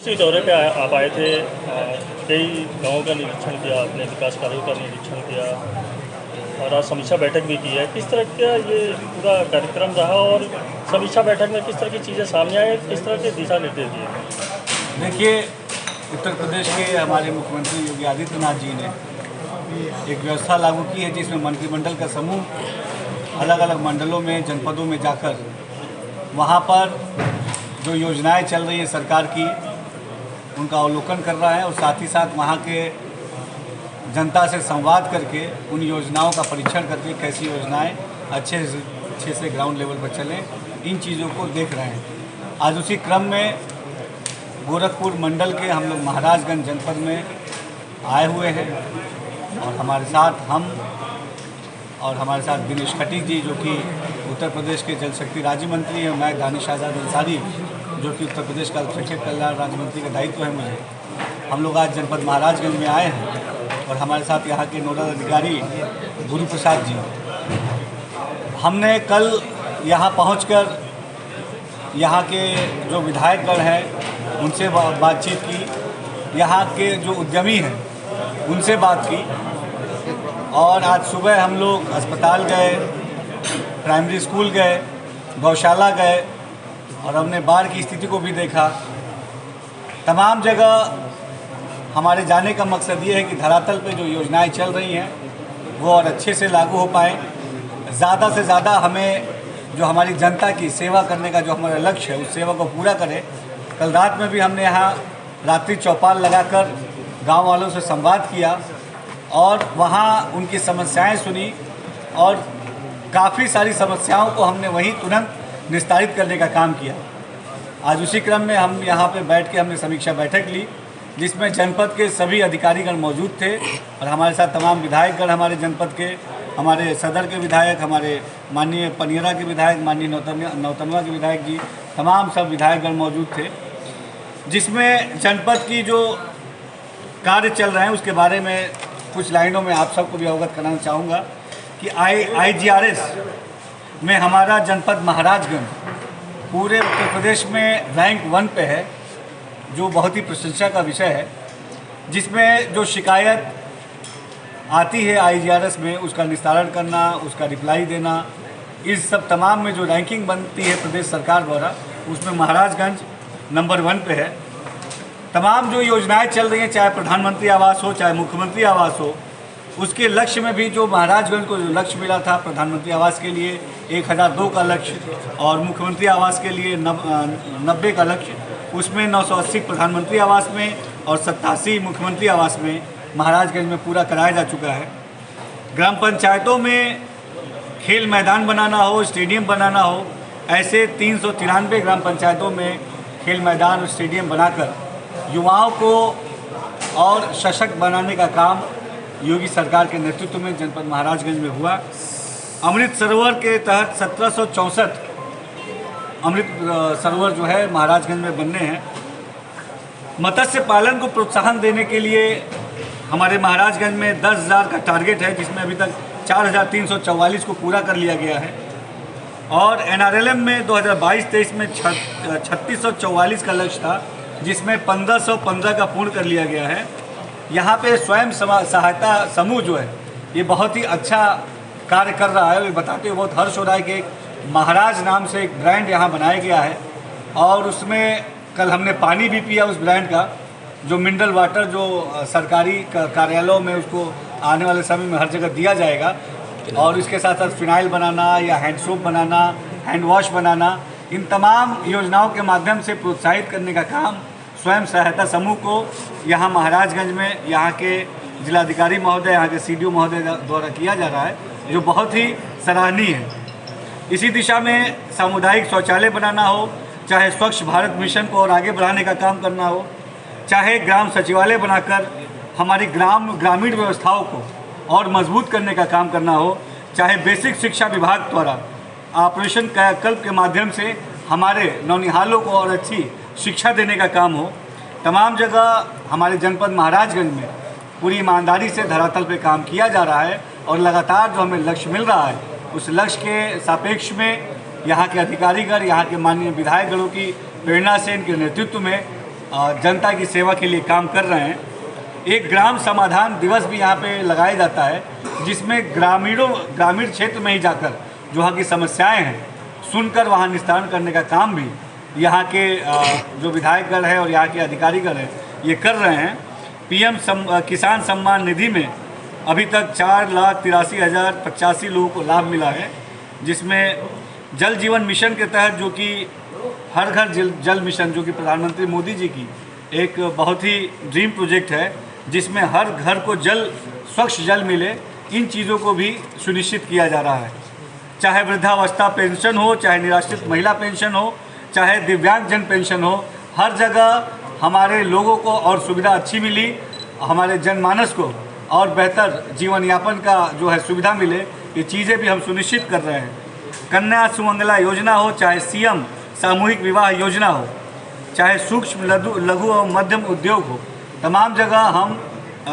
इसी दौरे पे आप आए थे, कई गाँवों का निरीक्षण किया आपने, विकास कार्यों का निरीक्षण किया और आज समीक्षा बैठक भी की है। किस तरह का ये पूरा कार्यक्रम रहा और समीक्षा बैठक में किस तरह की चीज़ें सामने आई, किस तरह के दिशा निर्देश दिए गए? देखिए, उत्तर प्रदेश के हमारे मुख्यमंत्री योगी आदित्यनाथ जी ने एक व्यवस्था लागू की है जिसमें मंत्रिमंडल का समूह अलग अलग मंडलों में, जनपदों में जाकर वहाँ पर जो योजनाएं चल रही हैं सरकार की, उनका अवलोकन कर रहा है और साथ ही साथ वहाँ के जनता से संवाद करके उन योजनाओं का परीक्षण करके कैसी योजनाएं अच्छे से ग्राउंड लेवल पर चलें, इन चीज़ों को देख रहे हैं। आज उसी क्रम में गोरखपुर मंडल के हम लोग महाराजगंज जनपद में आए हुए हैं और हमारे साथ दिनेश खटीक जी जो कि उत्तर प्रदेश के जल शक्ति राज्य मंत्री हैं, मैं दानिश आज़ाद अंसारी जो कि उत्तर प्रदेश का अल्पसंख्यक कल्याण राज्य मंत्री का दायित्व है मुझे। हम लोग आज जनपद महाराजगंज में आए हैं और हमारे साथ यहाँ के नोडल अधिकारी गुरु प्रसाद जी। हमने कल यहाँ पहुँचकर यहाँ के जो विधायकगण हैं उनसे बातचीत की, यहाँ के जो उद्यमी हैं उनसे बात की और आज सुबह हम लोग अस्पताल गए, प्राइमरी स्कूल गए, गौशाला गए और हमने बाढ़ की स्थिति को भी देखा। तमाम जगह हमारे जाने का मकसद ये है कि धरातल पे जो योजनाएं चल रही हैं वो और अच्छे से लागू हो पाएँ। ज़्यादा से ज़्यादा हमें जो हमारी जनता की सेवा करने का जो हमारा लक्ष्य है उस सेवा को पूरा करें। कल रात में भी हमने यहाँ रात्रि चौपाल लगाकर गांव वालों से संवाद किया और वहाँ उनकी समस्याएं सुनी और काफ़ी सारी समस्याओं को हमने वहीं तुरंत निस्तारित करने का काम किया। आज उसी क्रम में हम यहाँ पे बैठ के हमने समीक्षा बैठक ली जिसमें जनपद के सभी अधिकारीगण मौजूद थे और हमारे साथ तमाम विधायकगण, हमारे जनपद के, हमारे सदर के विधायक, हमारे माननीय पनियरा के विधायक, माननीय नौतनवा के विधायक जी, तमाम सब विधायकगण मौजूद थे, जिसमें जनपद की जो कार्य चल रहे हैं उसके बारे में कुछ लाइनों में आप सबको भी अवगत कराना चाहूँगा कि IGRS में हमारा जनपद महाराजगंज पूरे उत्तर प्रदेश में रैंक 1 पे है, जो बहुत ही प्रशंसा का विषय है। जिसमें जो शिकायत आती है IGRS में उसका निस्तारण करना, उसका रिप्लाई देना, इस सब तमाम में जो रैंकिंग बनती है प्रदेश सरकार द्वारा उसमें महाराजगंज नंबर 1 पे है। तमाम जो योजनाएं चल रही हैं, चाहे प्रधानमंत्री आवास हो, चाहे मुख्यमंत्री आवास हो, उसके लक्ष्य में भी जो महाराजगंज को जो लक्ष्य मिला था प्रधानमंत्री आवास के लिए 1002 का लक्ष्य और मुख्यमंत्री आवास के लिए 90 का लक्ष्य, उसमें 980 प्रधानमंत्री आवास में और 87 मुख्यमंत्री आवास में महाराजगंज में पूरा कराया जा चुका है। ग्राम पंचायतों में खेल मैदान बनाना हो, स्टेडियम बनाना हो, ऐसे 393 ग्राम पंचायतों में खेल मैदान और स्टेडियम बनाकर युवाओं को और सशक्त बनाने का काम योगी सरकार के नेतृत्व में जनपद महाराजगंज में हुआ। अमृत सरोवर के तहत 1764 अमृत सरोवर जो है महाराजगंज में बनने हैं। मत्स्य पालन को प्रोत्साहन देने के लिए हमारे महाराजगंज में 10,000 का टारगेट है, जिसमें अभी तक 4,344 को पूरा कर लिया गया है और NRLM में 2022-23 में 3644 का लक्ष्य था, जिसमें 1515 का पूर्ण कर लिया गया है। यहाँ पे स्वयं सहायता समूह जो है ये बहुत ही अच्छा कार्य कर रहा है। ये बताते हुए बहुत हर्ष हो रहा है कि एक महाराज नाम से एक ब्रांड यहाँ बनाया गया है और उसमें कल हमने पानी भी पिया उस ब्रांड का, जो मिनरल वाटर जो सरकारी कार्यालयों में उसको आने वाले समय में हर जगह दिया जाएगा और इसके साथ साथ फिनाइल बनाना या हैंड सोप बनाना, हैंड वॉश बनाना, इन तमाम योजनाओं के माध्यम से प्रोत्साहित करने का काम स्वयं सहायता समूह को यहाँ महाराजगंज में यहाँ के जिलाधिकारी महोदय, यहाँ के CDO महोदय द्वारा किया जा रहा है, जो बहुत ही सराहनीय है। इसी दिशा में सामुदायिक शौचालय बनाना हो, चाहे स्वच्छ भारत मिशन को और आगे बढ़ाने का काम करना हो, चाहे ग्राम सचिवालय बनाकर हमारी ग्रामीण व्यवस्थाओं को और मजबूत करने का काम करना हो, चाहे बेसिक शिक्षा विभाग द्वारा ऑपरेशन कायाकल्प के माध्यम से हमारे नौनिहालों को और अच्छी शिक्षा देने का काम हो, तमाम जगह हमारे जनपद महाराजगंज में पूरी ईमानदारी से धरातल पे काम किया जा रहा है और लगातार जो हमें लक्ष्य मिल रहा है उस लक्ष्य के सापेक्ष में यहाँ के अधिकारीगण, यहाँ के माननीय विधायकगणों की प्रेरणा से, इनके नेतृत्व में जनता की सेवा के लिए काम कर रहे हैं। एक ग्राम समाधान दिवस भी यहाँ पे लगाया जाता है, जिसमें ग्रामीण क्षेत्र में ही जाकर जो वहाँ की समस्याएं हैं सुनकर वहाँ निस्तारण करने का काम भी यहाँ के जो विधायकगण है और यहाँ के अधिकारीगण हैं ये कर रहे हैं। पीएम किसान सम्मान निधि में अभी तक 4,83,085 लोगों को लाभ मिला है, जिसमें जल जीवन मिशन के तहत जो कि हर घर जल मिशन जो कि प्रधानमंत्री मोदी जी की एक बहुत ही ड्रीम प्रोजेक्ट है, जिसमें हर घर को स्वच्छ जल मिले, इन चीज़ों को भी सुनिश्चित किया जा रहा है। चाहे वृद्धावस्था पेंशन हो, चाहे निराश्रित महिला पेंशन हो, चाहे दिव्यांगजन पेंशन हो, हर जगह हमारे लोगों को और सुविधा अच्छी मिली, हमारे जनमानस को और बेहतर जीवन यापन का जो है सुविधा मिले, ये चीज़ें भी हम सुनिश्चित कर रहे हैं। कन्या सुमंगला योजना हो, चाहे सीएम सामूहिक विवाह योजना हो, चाहे सूक्ष्म लघु और मध्यम उद्योग हो, तमाम जगह हम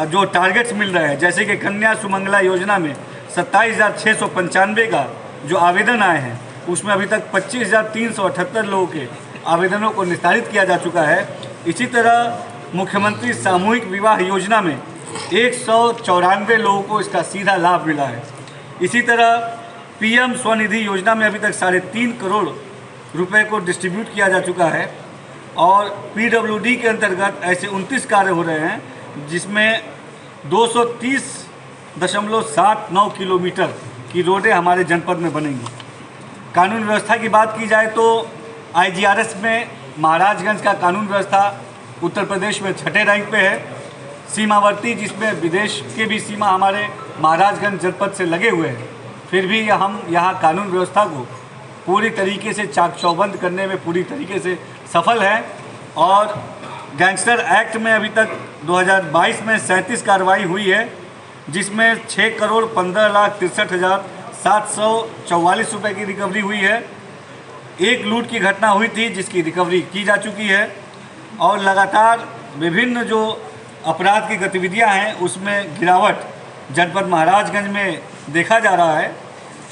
जो टारगेट्स मिल रहे हैं, जैसे कि कन्या सुमंगला योजना में 27,695 का जो आवेदन आए हैं, उसमें अभी तक 25,378 लोगों के आवेदनों को निस्तारित किया जा चुका है। इसी तरह मुख्यमंत्री सामूहिक विवाह योजना में 194 लोगों को इसका सीधा लाभ मिला है। इसी तरह पीएम स्वनिधि योजना में अभी तक 3.5 करोड़ रुपए को डिस्ट्रीब्यूट किया जा चुका है और पीडब्ल्यूडी के अंतर्गत ऐसे 29 कार्य हो रहे हैं, जिसमें 230.79 किलोमीटर की रोडें हमारे जनपद में बनेंगी। कानून व्यवस्था की बात की जाए तो आईजीआरएस में महाराजगंज का कानून व्यवस्था उत्तर प्रदेश में 6ठे रैंक पे है। सीमावर्ती, जिसमें विदेश के भी सीमा हमारे महाराजगंज जनपद से लगे हुए हैं, फिर भी हम यहाँ कानून व्यवस्था को पूरी तरीके से चाक चौबंद करने में पूरी तरीके से सफल हैं। और गैंगस्टर एक्ट में अभी तक 2022 में 37 कार्रवाई हुई है, जिसमें 6,15,63,744 रुपये की रिकवरी हुई है। एक लूट की घटना हुई थी जिसकी रिकवरी की जा चुकी है और लगातार विभिन्न जो अपराध की गतिविधियां हैं उसमें गिरावट जनपद महाराजगंज में देखा जा रहा है।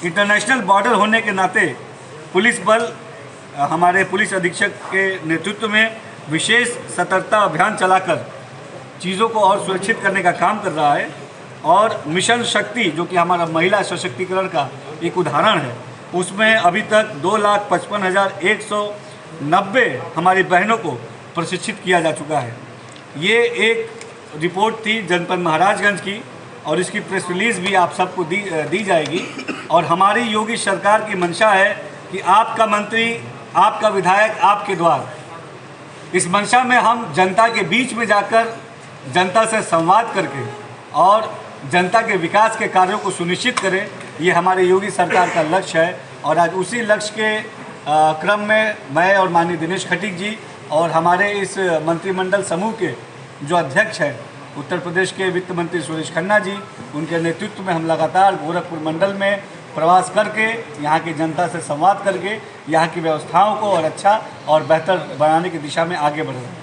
इंटरनेशनल बॉर्डर होने के नाते पुलिस बल हमारे पुलिस अधीक्षक के नेतृत्व में विशेष सतर्कता अभियान चलाकर चीज़ों को और सुरक्षित करने का काम कर रहा है। और मिशन शक्ति जो कि हमारा महिला सशक्तिकरण का एक उदाहरण है, उसमें अभी तक 2,55,190 हमारी बहनों को प्रशिक्षित किया जा चुका है। ये एक रिपोर्ट थी जनपद महाराजगंज की और इसकी प्रेस रिलीज़ भी आप सबको दी जाएगी। और हमारी योगी सरकार की मंशा है कि आपका मंत्री, आपका विधायक आपके द्वार, इस मंशा में हम जनता के बीच में जाकर जनता से संवाद करके और जनता के विकास के कार्यों को सुनिश्चित करें, ये हमारे योगी सरकार का लक्ष्य है। और आज उसी लक्ष्य के क्रम में मैं और माननीय दिनेश खटीक जी और हमारे इस मंत्रिमंडल समूह के जो अध्यक्ष हैं उत्तर प्रदेश के वित्त मंत्री सुरेश खन्ना जी, उनके नेतृत्व में हम लगातार गोरखपुर मंडल में प्रवास करके यहाँ की जनता से संवाद करके यहाँ की व्यवस्थाओं को और अच्छा और बेहतर बनाने की दिशा में आगे बढ़ रहे हैं।